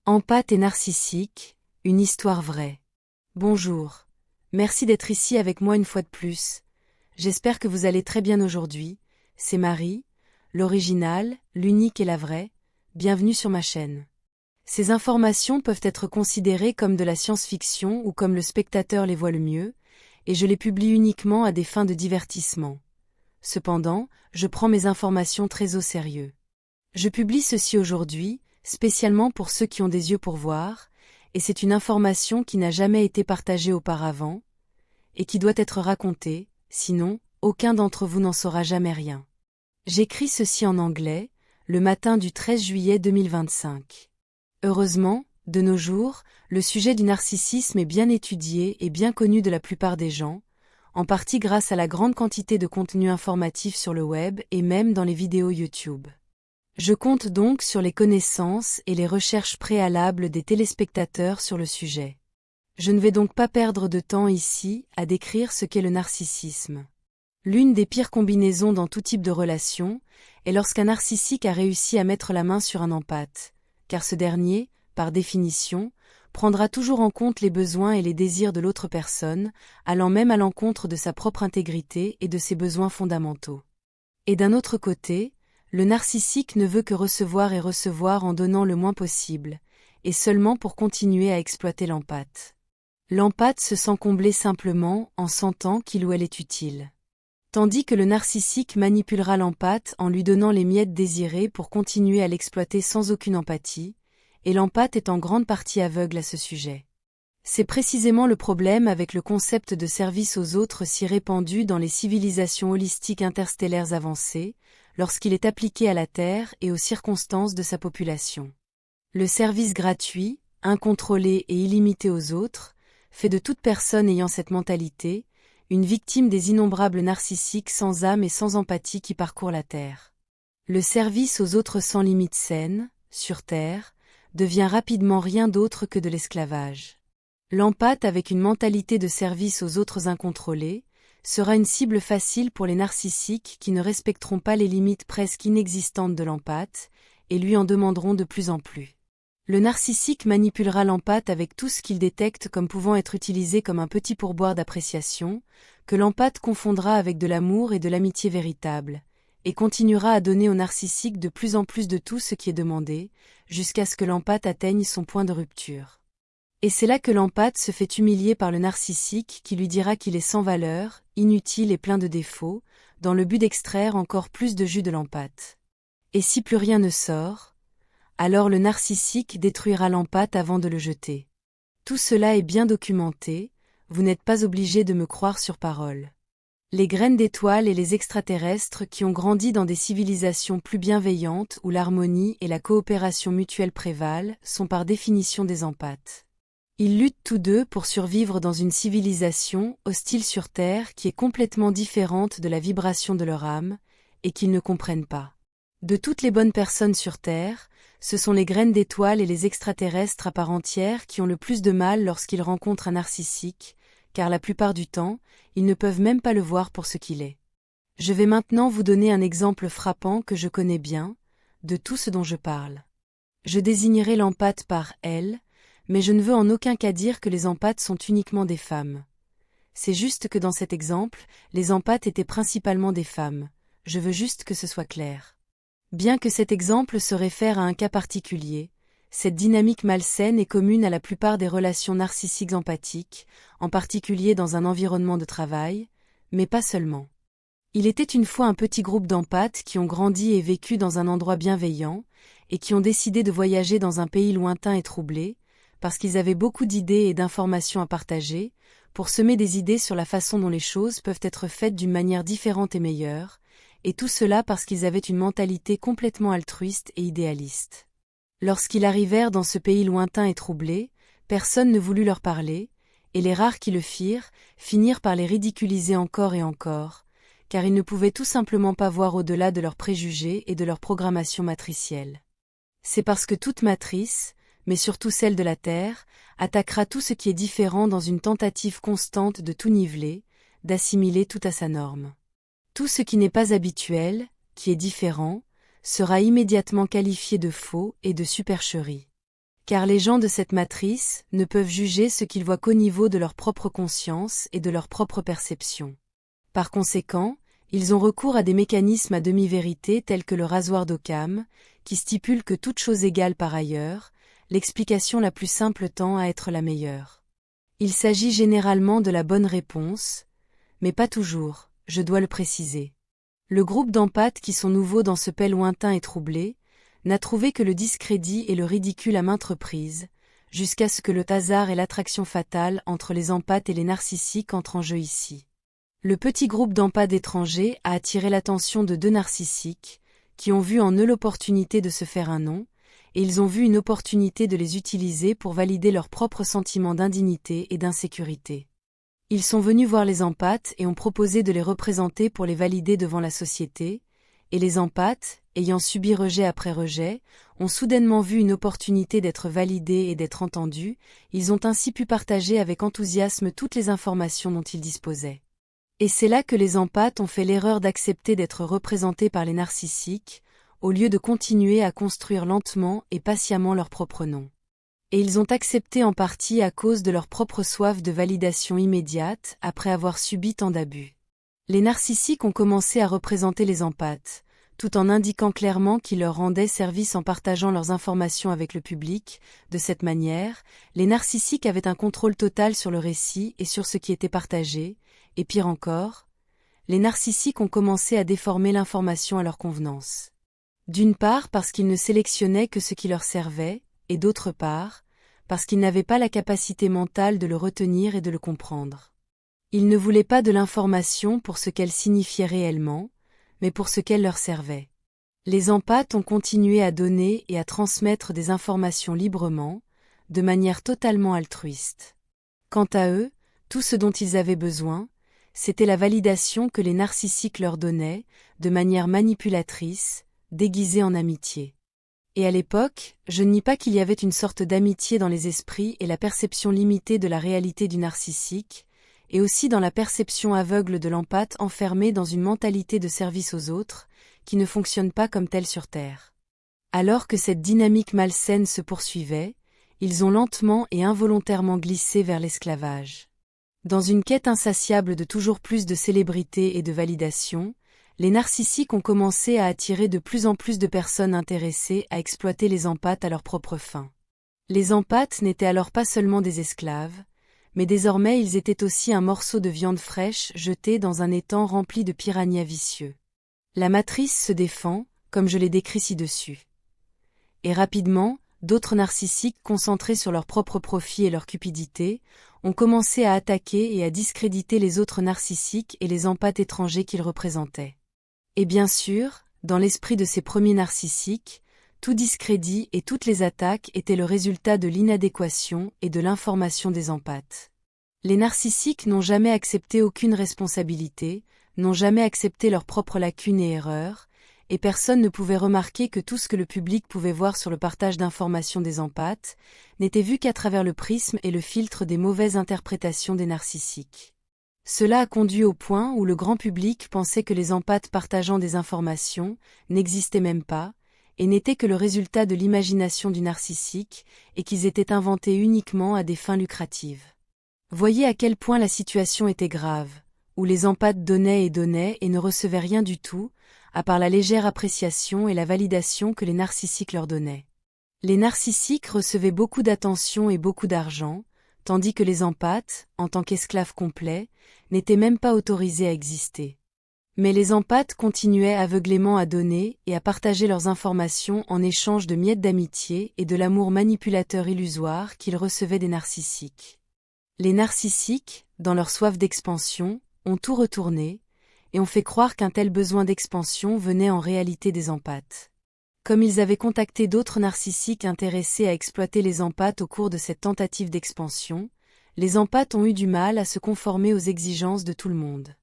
Empathe et narcissique, une histoire vraie. Bonjour. Merci d'être ici avec moi une fois de plus. J'espère que vous allez très bien aujourd'hui. C'est Marie, l'originale, l'unique et la vraie. Bienvenue sur ma chaîne. Ces informations peuvent être considérées comme de la science-fiction ou comme le spectateur les voit le mieux, et je les publie uniquement à des fins de divertissement. Cependant, je prends mes informations très au sérieux. Je publie ceci aujourd'hui, spécialement pour ceux qui ont des yeux pour voir, et c'est une information qui n'a jamais été partagée auparavant, et qui doit être racontée, sinon, aucun d'entre vous n'en saura jamais rien. J'écris ceci en anglais, le matin du 13 juillet 2025. Heureusement, de nos jours, le sujet du narcissisme est bien étudié et bien connu de la plupart des gens, en partie grâce à la grande quantité de contenu informatif sur le web et même dans les vidéos YouTube. Je compte donc sur les connaissances et les recherches préalables des téléspectateurs sur le sujet. Je ne vais donc pas perdre de temps ici à décrire ce qu'est le narcissisme. L'une des pires combinaisons dans tout type de relation est lorsqu'un narcissique a réussi à mettre la main sur un empathe, car ce dernier, par définition, prendra toujours en compte les besoins et les désirs de l'autre personne, allant même à l'encontre de sa propre intégrité et de ses besoins fondamentaux. Et d'un autre côté, le narcissique ne veut que recevoir et recevoir en donnant le moins possible, et seulement pour continuer à exploiter l'empathe. L'empathe se sent comblé simplement en sentant qu'il ou elle est utile. Tandis que le narcissique manipulera l'empathe en lui donnant les miettes désirées pour continuer à l'exploiter sans aucune empathie, et l'empathe est en grande partie aveugle à ce sujet. C'est précisément le problème avec le concept de service aux autres si répandu dans les civilisations holistiques interstellaires avancées, lorsqu'il est appliqué à la Terre et aux circonstances de sa population. Le service gratuit, incontrôlé et illimité aux autres, fait de toute personne ayant cette mentalité, une victime des innombrables narcissiques sans âme et sans empathie qui parcourent la Terre. Le service aux autres sans limite saine, sur Terre, devient rapidement rien d'autre que de l'esclavage. L'empathe avec une mentalité de service aux autres incontrôlés sera une cible facile pour les narcissiques qui ne respecteront pas les limites presque inexistantes de l'empathe et lui en demanderont de plus en plus. Le narcissique manipulera l'empathe avec tout ce qu'il détecte comme pouvant être utilisé comme un petit pourboire d'appréciation, que l'empathe confondra avec de l'amour et de l'amitié véritable, et continuera à donner au narcissique de plus en plus de tout ce qui est demandé, jusqu'à ce que l'empathe atteigne son point de rupture. Et c'est là que l'empathe se fait humilier par le narcissique qui lui dira qu'il est sans valeur, inutile et plein de défauts, dans le but d'extraire encore plus de jus de l'empathe. Et si plus rien ne sort, alors le narcissique détruira l'empathe avant de le jeter. Tout cela est bien documenté, vous n'êtes pas obligé de me croire sur parole. Les graines d'étoiles et les extraterrestres qui ont grandi dans des civilisations plus bienveillantes où l'harmonie et la coopération mutuelle prévalent sont par définition des empathes. Ils luttent tous deux pour survivre dans une civilisation hostile sur Terre qui est complètement différente de la vibration de leur âme, et qu'ils ne comprennent pas. De toutes les bonnes personnes sur Terre, ce sont les graines d'étoiles et les extraterrestres à part entière qui ont le plus de mal lorsqu'ils rencontrent un narcissique, car la plupart du temps, ils ne peuvent même pas le voir pour ce qu'il est. Je vais maintenant vous donner un exemple frappant que je connais bien, de tout ce dont je parle. Je désignerai l'empathe par « elle », mais je ne veux en aucun cas dire que les empathes sont uniquement des femmes. C'est juste que dans cet exemple, les empathes étaient principalement des femmes. Je veux juste que ce soit clair. Bien que cet exemple se réfère à un cas particulier, cette dynamique malsaine est commune à la plupart des relations narcissiques empathiques, en particulier dans un environnement de travail, mais pas seulement. Il était une fois un petit groupe d'empathes qui ont grandi et vécu dans un endroit bienveillant, et qui ont décidé de voyager dans un pays lointain et troublé, parce qu'ils avaient beaucoup d'idées et d'informations à partager, pour semer des idées sur la façon dont les choses peuvent être faites d'une manière différente et meilleure, et tout cela parce qu'ils avaient une mentalité complètement altruiste et idéaliste. Lorsqu'ils arrivèrent dans ce pays lointain et troublé, personne ne voulut leur parler, et les rares qui le firent, finirent par les ridiculiser encore et encore, car ils ne pouvaient tout simplement pas voir au-delà de leurs préjugés et de leur programmation matricielle. C'est parce que toute matrice, mais surtout celle de la Terre, attaquera tout ce qui est différent dans une tentative constante de tout niveler, d'assimiler tout à sa norme. Tout ce qui n'est pas habituel, qui est différent, sera immédiatement qualifié de faux et de supercherie. car les gens de cette matrice ne peuvent juger ce qu'ils voient qu'au niveau de leur propre conscience et de leur propre perception. Par conséquent, ils ont recours à des mécanismes à demi-vérité tels que le rasoir d'Occam, qui stipule que toute chose égale par ailleurs, l'explication la plus simple tend à être la meilleure. Il s'agit généralement de la bonne réponse, mais pas toujours, je dois le préciser. Le groupe d'empathes qui sont nouveaux dans ce pays lointain et troublé, n'a trouvé que le discrédit et le ridicule à maintes reprises, jusqu'à ce que le hasard et l'attraction fatale entre les empathes et les narcissiques entrent en jeu ici. Le petit groupe d'empathes étrangers a attiré l'attention de 2 narcissiques, qui ont vu en eux l'opportunité de se faire un nom, et ils ont vu une opportunité de les utiliser pour valider leur propre sentiment d'indignité et d'insécurité. Ils sont venus voir les empathes et ont proposé de les représenter pour les valider devant la société, et les empathes, ayant subi rejet après rejet, ont soudainement vu une opportunité d'être validés et d'être entendus, ils ont ainsi pu partager avec enthousiasme toutes les informations dont ils disposaient. Et c'est là que les empathes ont fait l'erreur d'accepter d'être représentés par les narcissiques, au lieu de continuer à construire lentement et patiemment leur propre nom. Et ils ont accepté en partie à cause de leur propre soif de validation immédiate après avoir subi tant d'abus. Les narcissiques ont commencé à représenter les empathes, tout en indiquant clairement qu'ils leur rendaient service en partageant leurs informations avec le public. De cette manière, les narcissiques avaient un contrôle total sur le récit et sur ce qui était partagé, et pire encore, les narcissiques ont commencé à déformer l'information à leur convenance. D'une part parce qu'ils ne sélectionnaient que ce qui leur servait, et d'autre part, parce qu'ils n'avaient pas la capacité mentale de le retenir et de le comprendre. Ils ne voulaient pas de l'information pour ce qu'elle signifiait réellement, mais pour ce qu'elle leur servait. Les empathes ont continué à donner et à transmettre des informations librement, de manière totalement altruiste. Quant à eux, tout ce dont ils avaient besoin, c'était la validation que les narcissiques leur donnaient, de manière manipulatrice, déguisée en amitié. Et à l'époque, je ne nie pas qu'il y avait une sorte d'amitié dans les esprits et la perception limitée de la réalité du narcissique, et aussi dans la perception aveugle de l'empathe enfermé dans une mentalité de service aux autres, qui ne fonctionne pas comme telle sur Terre. Alors que cette dynamique malsaine se poursuivait, ils ont lentement et involontairement glissé vers l'esclavage. Dans une quête insatiable de toujours plus de célébrité et de validation, les narcissiques ont commencé à attirer de plus en plus de personnes intéressées à exploiter les empathes à leurs propres fins. Les empathes n'étaient alors pas seulement des esclaves, mais désormais ils étaient aussi un morceau de viande fraîche jeté dans un étang rempli de piranhas vicieux. La matrice se défend, comme je l'ai décrit ci-dessus. Et rapidement, d'autres narcissiques concentrés sur leur propre profit et leur cupidité, ont commencé à attaquer et à discréditer les autres narcissiques et les empathes étrangers qu'ils représentaient. Et bien sûr, dans l'esprit de ces premiers narcissiques, tout discrédit et toutes les attaques étaient le résultat de l'inadéquation et de l'information des empathes. Les narcissiques n'ont jamais accepté aucune responsabilité, n'ont jamais accepté leurs propres lacunes et erreurs, et personne ne pouvait remarquer que tout ce que le public pouvait voir sur le partage d'informations des empathes n'était vu qu'à travers le prisme et le filtre des mauvaises interprétations des narcissiques. Cela a conduit au point où le grand public pensait que les empathes partageant des informations n'existaient même pas, et n'étaient que le résultat de l'imagination du narcissique, et qu'ils étaient inventés uniquement à des fins lucratives. Voyez à quel point la situation était grave, où les empathes donnaient et ne recevaient rien du tout, à part la légère appréciation et la validation que les narcissiques leur donnaient. Les narcissiques recevaient beaucoup d'attention et beaucoup d'argent, tandis que les empathes, en tant qu'esclaves complets, n'étaient même pas autorisés à exister. Mais les empathes continuaient aveuglément à donner et à partager leurs informations en échange de miettes d'amitié et de l'amour manipulateur illusoire qu'ils recevaient des narcissiques. Les narcissiques, dans leur soif d'expansion, ont tout retourné, et ont fait croire qu'un tel besoin d'expansion venait en réalité des empathes. Comme ils avaient contacté d'autres narcissiques intéressés à exploiter les empathes au cours de cette tentative d'expansion, les empathes ont eu du mal à se conformer aux exigences de tout le monde.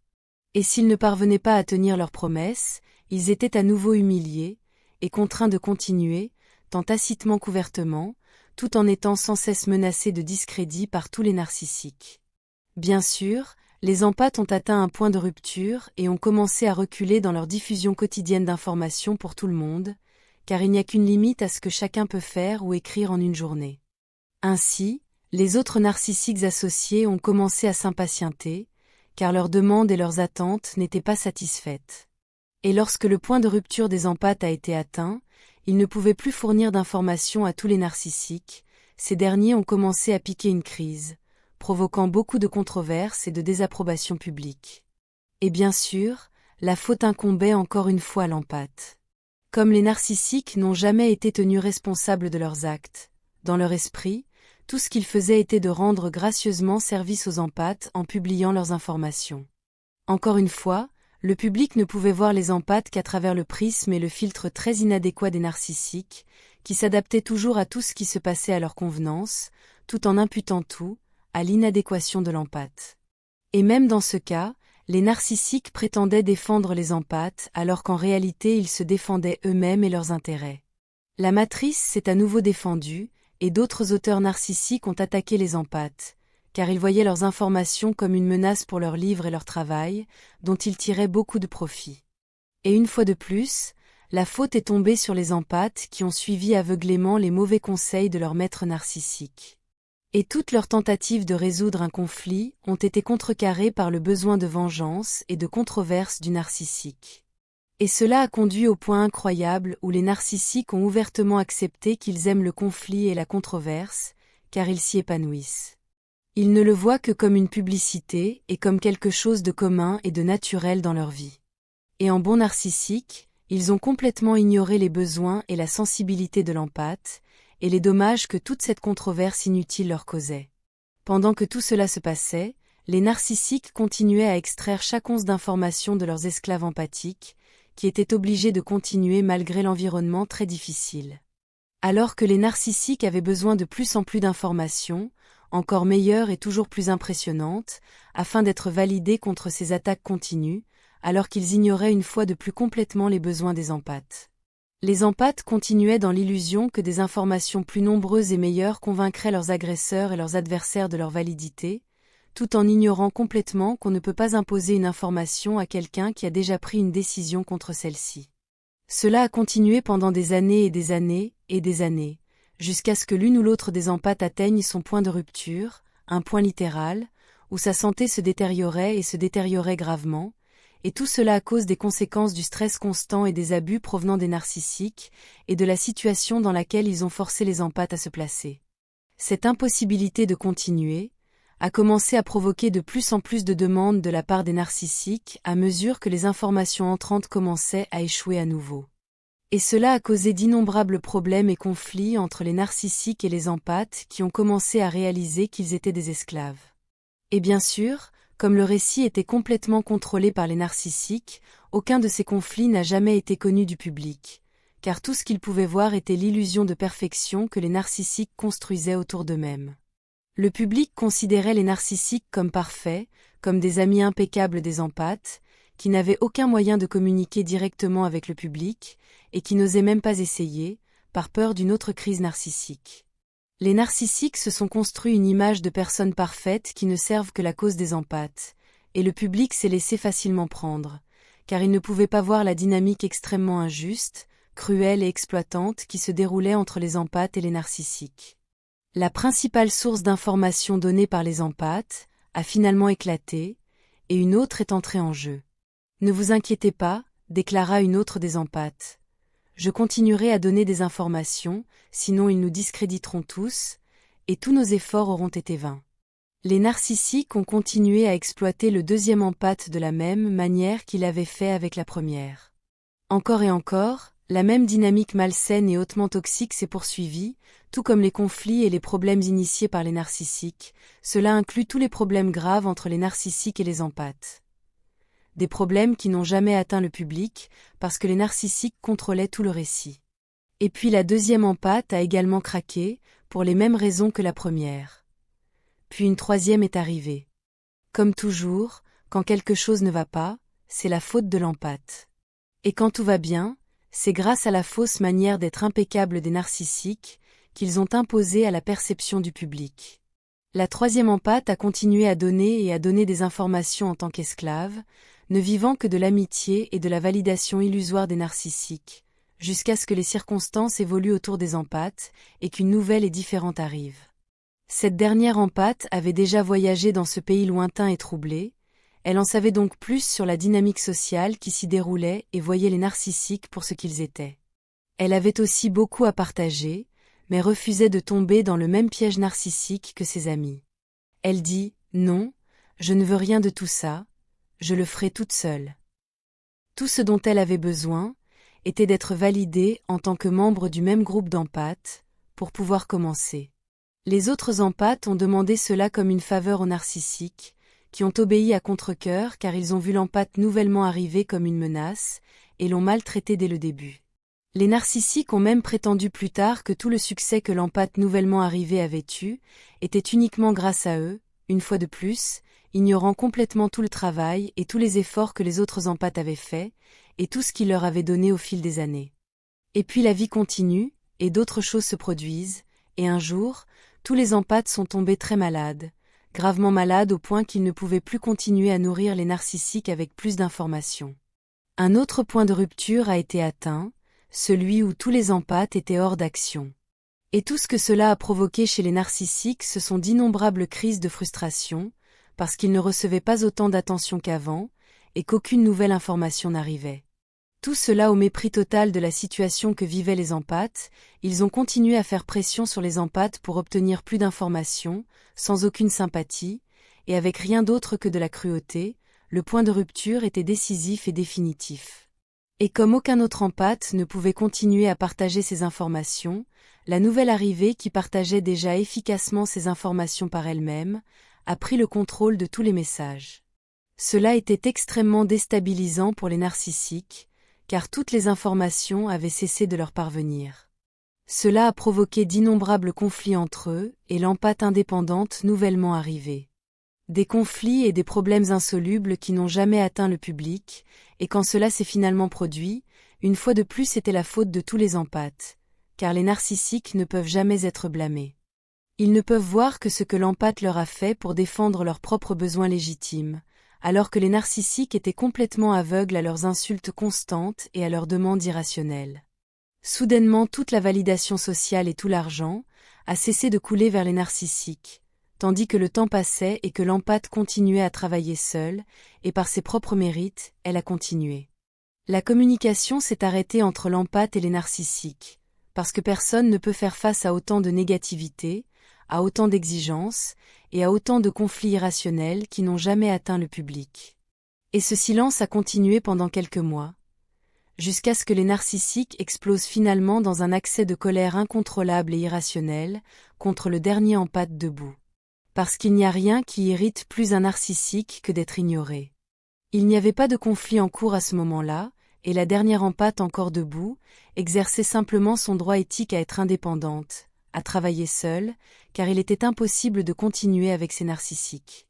Et s'ils ne parvenaient pas à tenir leurs promesses, ils étaient à nouveau humiliés, et contraints de continuer, tant tacitement qu'ouvertement, tout en étant sans cesse menacés de discrédit par tous les narcissiques. Bien sûr, les empathes ont atteint un point de rupture et ont commencé à reculer dans leur diffusion quotidienne d'informations pour tout le monde, car il n'y a qu'une limite à ce que chacun peut faire ou écrire en une journée. Ainsi, les autres narcissiques associés ont commencé à s'impatienter, car leurs demandes et leurs attentes n'étaient pas satisfaites. Et lorsque le point de rupture des empathes a été atteint, ils ne pouvaient plus fournir d'informations à tous les narcissiques, ces derniers ont commencé à piquer une crise, provoquant beaucoup de controverses et de désapprobation publique. Et bien sûr, la faute incombait encore une fois à l'empathe. Comme les narcissiques n'ont jamais été tenus responsables de leurs actes, dans leur esprit, tout ce qu'ils faisaient était de rendre gracieusement service aux empathes en publiant leurs informations. Encore une fois, le public ne pouvait voir les empathes qu'à travers le prisme et le filtre très inadéquat des narcissiques, qui s'adaptaient toujours à tout ce qui se passait à leur convenance, tout en imputant tout à l'inadéquation de l'empathe. Et même dans ce cas, les narcissiques prétendaient défendre les empathes alors qu'en réalité ils se défendaient eux-mêmes et leurs intérêts. La matrice s'est à nouveau défendue, et d'autres auteurs narcissiques ont attaqué les empathes, car ils voyaient leurs informations comme une menace pour leurs livres et leur travail, dont ils tiraient beaucoup de profit. Et une fois de plus, la faute est tombée sur les empathes qui ont suivi aveuglément les mauvais conseils de leur maître narcissique. Et toutes leurs tentatives de résoudre un conflit ont été contrecarrées par le besoin de vengeance et de controverse du narcissique. Et cela a conduit au point incroyable où les narcissiques ont ouvertement accepté qu'ils aiment le conflit et la controverse, car ils s'y épanouissent. Ils ne le voient que comme une publicité et comme quelque chose de commun et de naturel dans leur vie. Et en bons narcissiques, ils ont complètement ignoré les besoins et la sensibilité de l'empathe, et les dommages que toute cette controverse inutile leur causait. Pendant que tout cela se passait, les narcissiques continuaient à extraire chaque once d'information de leurs esclaves empathiques, qui étaient obligés de continuer malgré l'environnement très difficile. Alors que les narcissiques avaient besoin de plus en plus d'informations, encore meilleures et toujours plus impressionnantes, afin d'être validés contre ces attaques continues, alors qu'ils ignoraient une fois de plus complètement les besoins des empathes. Les empathes continuaient dans l'illusion que des informations plus nombreuses et meilleures convaincraient leurs agresseurs et leurs adversaires de leur validité, tout en ignorant complètement qu'on ne peut pas imposer une information à quelqu'un qui a déjà pris une décision contre celle-ci. Cela a continué pendant des années et des années et des années, jusqu'à ce que l'une ou l'autre des empathes atteigne son point de rupture, un point littéral, où sa santé se détériorait et se détériorait gravement, et tout cela à cause des conséquences du stress constant et des abus provenant des narcissiques, et de la situation dans laquelle ils ont forcé les empathes à se placer. Cette impossibilité de continuer a commencé à provoquer de plus en plus de demandes de la part des narcissiques à mesure que les informations entrantes commençaient à échouer à nouveau. Et cela a causé d'innombrables problèmes et conflits entre les narcissiques et les empathes qui ont commencé à réaliser qu'ils étaient des esclaves. Et bien sûr, comme le récit était complètement contrôlé par les narcissiques, aucun de ces conflits n'a jamais été connu du public, car tout ce qu'ils pouvaient voir était l'illusion de perfection que les narcissiques construisaient autour d'eux-mêmes. Le public considérait les narcissiques comme parfaits, comme des amis impeccables des empathes, qui n'avaient aucun moyen de communiquer directement avec le public, et qui n'osaient même pas essayer, par peur d'une autre crise narcissique. Les narcissiques se sont construits une image de personnes parfaites qui ne servent que la cause des empathes, et le public s'est laissé facilement prendre, car il ne pouvait pas voir la dynamique extrêmement injuste, cruelle et exploitante qui se déroulait entre les empathes et les narcissiques. La principale source d'information donnée par les empathes a finalement éclaté, et une autre est entrée en jeu. « Ne vous inquiétez pas », déclara une autre des empathes. « Je continuerai à donner des informations, sinon ils nous discréditeront tous, et tous nos efforts auront été vains. » Les narcissiques ont continué à exploiter le deuxième empathe de la même manière qu'il avait fait avec la première. Encore et encore, la même dynamique malsaine et hautement toxique s'est poursuivie, tout comme les conflits et les problèmes initiés par les narcissiques. Cela inclut tous les problèmes graves entre les narcissiques et les empathes. Des problèmes qui n'ont jamais atteint le public, parce que les narcissiques contrôlaient tout le récit. Et puis la deuxième empathe a également craqué, pour les mêmes raisons que la première. Puis une troisième est arrivée. Comme toujours, quand quelque chose ne va pas, c'est la faute de l'empathe. Et quand tout va bien, c'est grâce à la fausse manière d'être impeccable des narcissiques qu'ils ont imposée à la perception du public. La troisième empathe a continué à donner des informations en tant qu'esclave, ne vivant que de l'amitié et de la validation illusoire des narcissiques, jusqu'à ce que les circonstances évoluent autour des empâtes, et qu'une nouvelle et différente arrive. Cette dernière empâte avait déjà voyagé dans ce pays lointain et troublé, elle en savait donc plus sur la dynamique sociale qui s'y déroulait et voyait les narcissiques pour ce qu'ils étaient. Elle avait aussi beaucoup à partager, mais refusait de tomber dans le même piège narcissique que ses amis. Elle dit « Non, je ne veux rien de tout ça, je le ferai toute seule. » Tout ce dont elle avait besoin était d'être validée en tant que membre du même groupe d'empâtes, pour pouvoir commencer. Les autres empâtes ont demandé cela comme une faveur aux narcissiques, qui ont obéi à contre-cœur car ils ont vu l'empâte nouvellement arriver comme une menace, et l'ont maltraité dès le début. Les narcissiques ont même prétendu plus tard que tout le succès que l'empâte nouvellement arrivé avait eu, était uniquement grâce à eux, une fois de plus, ignorant complètement tout le travail et tous les efforts que les autres empâtes avaient faits, et tout ce qu'il leur avait donné au fil des années. Et puis la vie continue, et d'autres choses se produisent, et un jour, tous les empâtes sont tombés très malades, gravement malades au point qu'ils ne pouvaient plus continuer à nourrir les narcissiques avec plus d'informations. Un autre point de rupture a été atteint, celui où tous les empâtes étaient hors d'action. Et tout ce que cela a provoqué chez les narcissiques, ce sont d'innombrables crises de frustration, parce qu'ils ne recevaient pas autant d'attention qu'avant, et qu'aucune nouvelle information n'arrivait. Tout cela au mépris total de la situation que vivaient les empâtes, ils ont continué à faire pression sur les empâtes pour obtenir plus d'informations, sans aucune sympathie, et avec rien d'autre que de la cruauté. Le point de rupture était décisif et définitif. Et comme aucun autre empâte ne pouvait continuer à partager ces informations, la nouvelle arrivée qui partageait déjà efficacement ces informations par elle-même, a pris le contrôle de tous les messages. Cela était extrêmement déstabilisant pour les narcissiques, car toutes les informations avaient cessé de leur parvenir. Cela a provoqué d'innombrables conflits entre eux et l'empâte indépendante nouvellement arrivée. Des conflits et des problèmes insolubles qui n'ont jamais atteint le public, et quand cela s'est finalement produit, une fois de plus c'était la faute de tous les empâtes, car les narcissiques ne peuvent jamais être blâmés. Ils ne peuvent voir que ce que l'empâte leur a fait pour défendre leurs propres besoins légitimes, alors que les narcissiques étaient complètement aveugles à leurs insultes constantes et à leurs demandes irrationnelles. Soudainement toute la validation sociale et tout l'argent a cessé de couler vers les narcissiques, tandis que le temps passait et que l'empâte continuait à travailler seule, et par ses propres mérites, elle a continué. La communication s'est arrêtée entre l'empâte et les narcissiques, parce que personne ne peut faire face à autant de négativité, à autant d'exigences, et à autant de conflits irrationnels qui n'ont jamais atteint le public. Et ce silence a continué pendant quelques mois, jusqu'à ce que les narcissiques explosent finalement dans un accès de colère incontrôlable et irrationnel, contre le dernier empâte debout. Parce qu'il n'y a rien qui irrite plus un narcissique que d'être ignoré. Il n'y avait pas de conflit en cours à ce moment-là, et la dernière empâte encore debout, exerçait simplement son droit éthique à être indépendante, à travailler seule, car il était impossible de continuer avec ces narcissiques.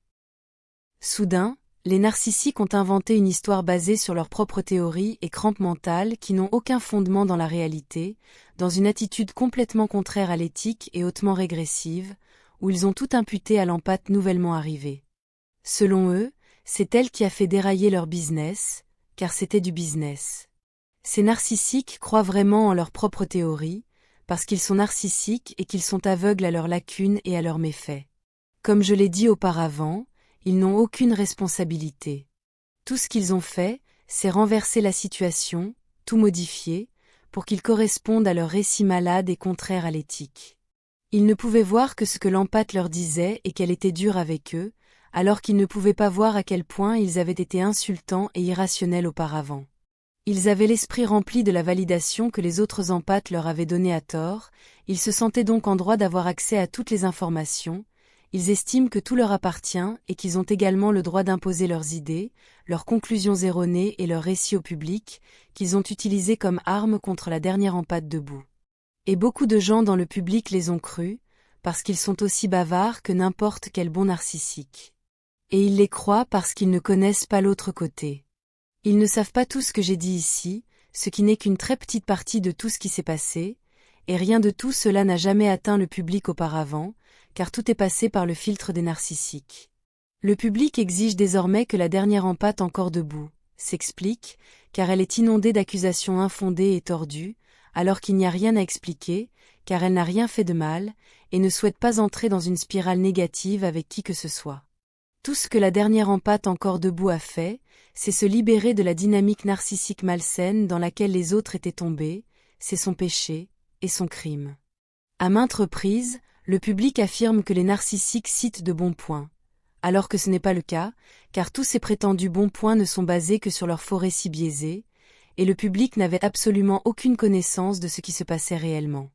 Soudain, les narcissiques ont inventé une histoire basée sur leurs propres théories et crampes mentales qui n'ont aucun fondement dans la réalité, dans une attitude complètement contraire à l'éthique et hautement régressive, où ils ont tout imputé à l'empâte nouvellement arrivée. Selon eux, c'est elle qui a fait dérailler leur business, car c'était du business. Ces narcissiques croient vraiment en leurs propres théories, parce qu'ils sont narcissiques et qu'ils sont aveugles à leurs lacunes et à leurs méfaits. Comme je l'ai dit auparavant, ils n'ont aucune responsabilité. Tout ce qu'ils ont fait, c'est renverser la situation, tout modifier, pour qu'ils correspondent à leur récit malade et contraire à l'éthique. Ils ne pouvaient voir que ce que l'empâte leur disait et qu'elle était dure avec eux, alors qu'ils ne pouvaient pas voir à quel point ils avaient été insultants et irrationnels auparavant. Ils avaient l'esprit rempli de la validation que les autres empâtes leur avaient donnée à tort, ils se sentaient donc en droit d'avoir accès à toutes les informations, ils estiment que tout leur appartient et qu'ils ont également le droit d'imposer leurs idées, leurs conclusions erronées et leurs récits au public, qu'ils ont utilisés comme armes contre la dernière empâte debout. Et beaucoup de gens dans le public les ont crus, parce qu'ils sont aussi bavards que n'importe quel bon narcissique. Et ils les croient parce qu'ils ne connaissent pas l'autre côté. Ils ne savent pas tout ce que j'ai dit ici, ce qui n'est qu'une très petite partie de tout ce qui s'est passé, et rien de tout cela n'a jamais atteint le public auparavant, car tout est passé par le filtre des narcissiques. Le public exige désormais que la dernière empâte encore debout s'explique, car elle est inondée d'accusations infondées et tordues, alors qu'il n'y a rien à expliquer, car elle n'a rien fait de mal, et ne souhaite pas entrer dans une spirale négative avec qui que ce soit. Tout ce que la dernière empâte encore debout a fait, c'est se libérer de la dynamique narcissique malsaine dans laquelle les autres étaient tombés, c'est son péché, et son crime. À maintes reprises, le public affirme que les narcissiques citent de bons points, alors que ce n'est pas le cas, car tous ces prétendus bons points ne sont basés que sur leur faux récits biaisés, et le public n'avait absolument aucune connaissance de ce qui se passait réellement.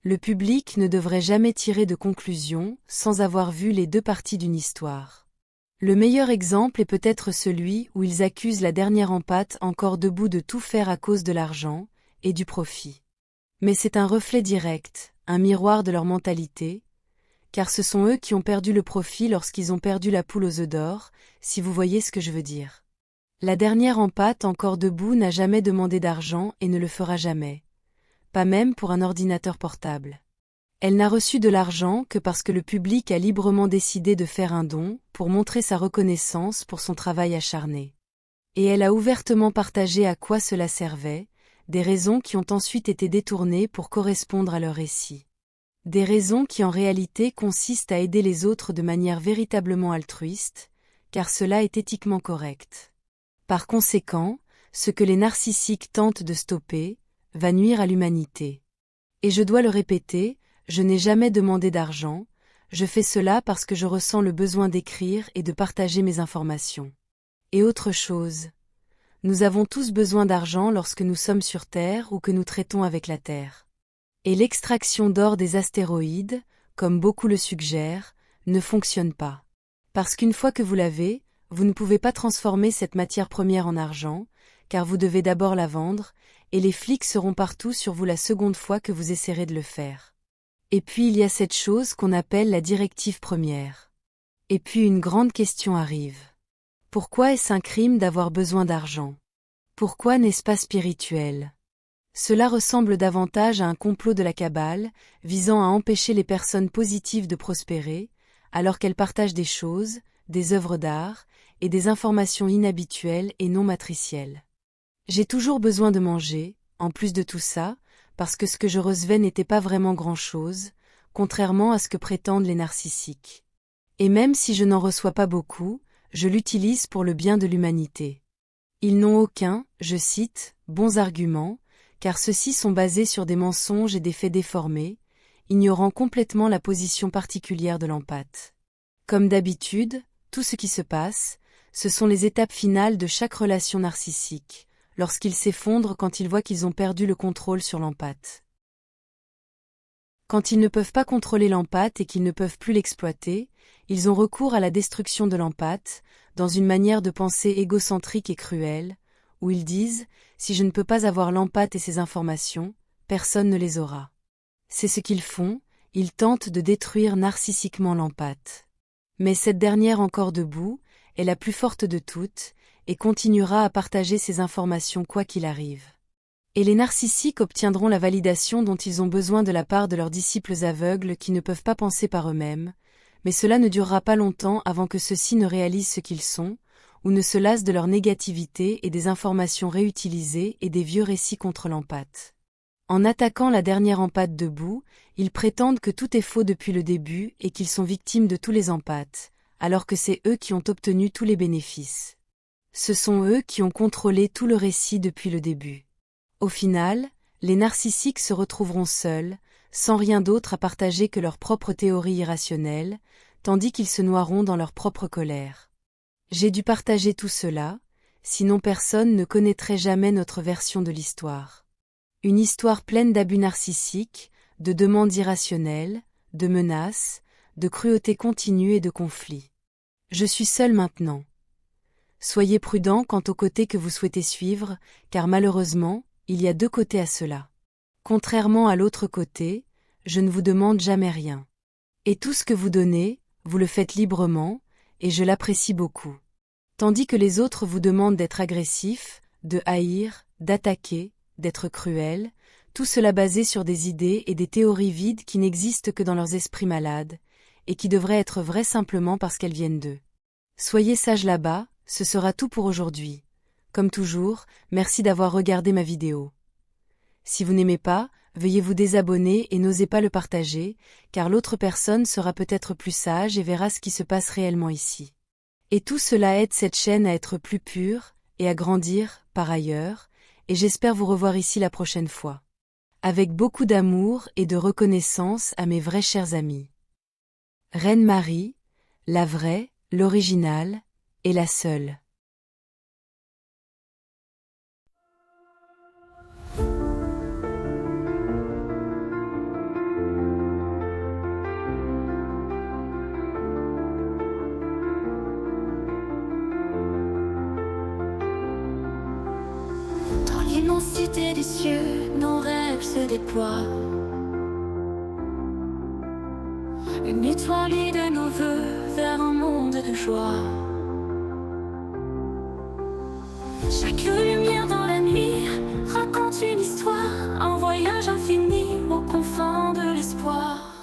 Le public ne devrait jamais tirer de conclusion sans avoir vu les deux parties d'une histoire. Le meilleur exemple est peut-être celui où ils accusent la dernière empâte encore debout de tout faire à cause de l'argent et du profit. Mais c'est un reflet direct, un miroir de leur mentalité, car ce sont eux qui ont perdu le profit lorsqu'ils ont perdu la poule aux œufs d'or, si vous voyez ce que je veux dire. La dernière empâte encore debout n'a jamais demandé d'argent et ne le fera jamais. Pas même pour un ordinateur portable. Elle n'a reçu de l'argent que parce que le public a librement décidé de faire un don pour montrer sa reconnaissance pour son travail acharné. Et elle a ouvertement partagé à quoi cela servait, des raisons qui ont ensuite été détournées pour correspondre à leur récit. Des raisons qui en réalité consistent à aider les autres de manière véritablement altruiste, car cela est éthiquement correct. Par conséquent, ce que les narcissiques tentent de stopper, va nuire à l'humanité. Et je dois le répéter, je n'ai jamais demandé d'argent, je fais cela parce que je ressens le besoin d'écrire et de partager mes informations. Et autre chose. Nous avons tous besoin d'argent lorsque nous sommes sur Terre ou que nous traitons avec la Terre. Et l'extraction d'or des astéroïdes, comme beaucoup le suggèrent, ne fonctionne pas. Parce qu'une fois que vous l'avez, vous ne pouvez pas transformer cette matière première en argent, car vous devez d'abord la vendre, et les flics seront partout sur vous la seconde fois que vous essaierez de le faire. Et puis il y a cette chose qu'on appelle la directive première. Et puis une grande question arrive. Pourquoi est-ce un crime d'avoir besoin d'argent? Pourquoi n'est-ce pas spirituel? Cela ressemble davantage à un complot de la cabale, visant à empêcher les personnes positives de prospérer, alors qu'elles partagent des choses, des œuvres d'art, et des informations inhabituelles et non matricielles. J'ai toujours besoin de manger, en plus de tout ça, parce que ce que je recevais n'était pas vraiment grand-chose, contrairement à ce que prétendent les narcissiques. Et même si je n'en reçois pas beaucoup, je l'utilise pour le bien de l'humanité. Ils n'ont aucun, je cite, bons arguments, car ceux-ci sont basés sur des mensonges et des faits déformés, ignorant complètement la position particulière de l'empâte. Comme d'habitude, tout ce qui se passe, ce sont les étapes finales de chaque relation narcissique, lorsqu'ils s'effondrent quand ils voient qu'ils ont perdu le contrôle sur l'empâte. Quand ils ne peuvent pas contrôler l'empâte et qu'ils ne peuvent plus l'exploiter, ils ont recours à la destruction de l'empâte, dans une manière de penser égocentrique et cruelle, où ils disent « si je ne peux pas avoir l'empâte et ses informations, personne ne les aura ». C'est ce qu'ils font, ils tentent de détruire narcissiquement l'empâte. Mais cette dernière encore debout, est la plus forte de toutes, et continuera à partager ses informations quoi qu'il arrive. Et les narcissiques obtiendront la validation dont ils ont besoin de la part de leurs disciples aveugles qui ne peuvent pas penser par eux-mêmes, mais cela ne durera pas longtemps avant que ceux-ci ne réalisent ce qu'ils sont, ou ne se lassent de leur négativité et des informations réutilisées et des vieux récits contre l'empâte. En attaquant la dernière empâte debout, ils prétendent que tout est faux depuis le début et qu'ils sont victimes de tous les empâtes, alors que c'est eux qui ont obtenu tous les bénéfices. Ce sont eux qui ont contrôlé tout le récit depuis le début. Au final, les narcissiques se retrouveront seuls, sans rien d'autre à partager que leurs propres théories irrationnelles, tandis qu'ils se noieront dans leur propre colère. J'ai dû partager tout cela, sinon personne ne connaîtrait jamais notre version de l'histoire. Une histoire pleine d'abus narcissiques, de demandes irrationnelles, de menaces, de cruauté continue et de conflits. Je suis seul maintenant. Soyez prudents quant au côté que vous souhaitez suivre, car malheureusement, il y a deux côtés à cela. Contrairement à l'autre côté, je ne vous demande jamais rien. Et tout ce que vous donnez, vous le faites librement, et je l'apprécie beaucoup. Tandis que les autres vous demandent d'être agressif, de haïr, d'attaquer, d'être cruel, tout cela basé sur des idées et des théories vides qui n'existent que dans leurs esprits malades, et qui devraient être vraies simplement parce qu'elles viennent d'eux. Soyez sages là-bas, ce sera tout pour aujourd'hui. Comme toujours, merci d'avoir regardé ma vidéo. Si vous n'aimez pas, veuillez vous désabonner et n'osez pas le partager, car l'autre personne sera peut-être plus sage et verra ce qui se passe réellement ici. Et tout cela aide cette chaîne à être plus pure, et à grandir, par ailleurs, et j'espère vous revoir ici la prochaine fois. Avec beaucoup d'amour et de reconnaissance à mes vrais chers amis. Reine Marie, la vraie, l'originale, et la seule. Dans l'immensité des cieux, nos rêves se déploient. Une étoile guide nos voeux vers un monde de joie. Chaque lumière dans la nuit raconte une histoire, un voyage infini aux confins de l'espoir.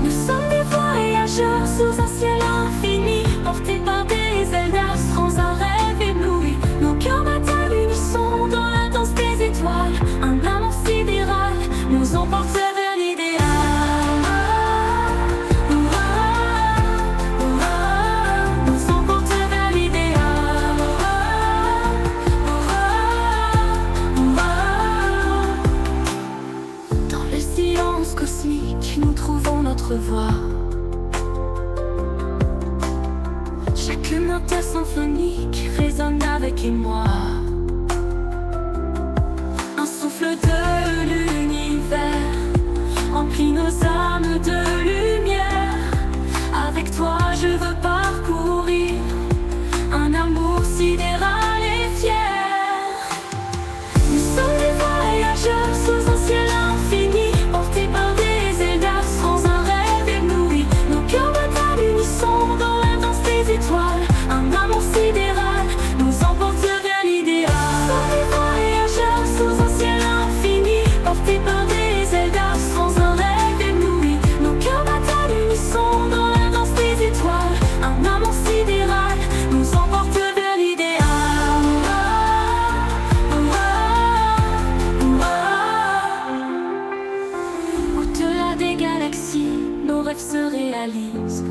Nous sommes des voyageurs sous un ciel infini, portés par des ailes d'astres, un rêve ébloui. Nos cœurs battent à l'unisson dans la danse des étoiles. Un amour sidéral nous emporte vers l'idéal. Nous emporte vers l'idéal. Dans le silence cosmique, nous trouvons notre voix. Chaque note symphonique résonne avec émoi. Un souffle de l'univers remplit nos âmes de lumière. Avec toi je veux parcourir un amour sidéral et fier. Nous sommes des voyageurs sous un ciel infini, portés par des ailes d'astres, un rêve ébloui. Nos cœurs battent à l'unisson dans la danse des étoiles. Un amour sidéral nous emporte vers l'idéal. Nous sommes des voyageurs sous un ciel infini, portés par des ailes d'astres, un rêve ébloui. Nos cœurs battent à l'unisson dans la danse des étoiles. Un amour sidéral nous emporte vers l'idéal. Au-delà des galaxies, nos rêves se réalisent.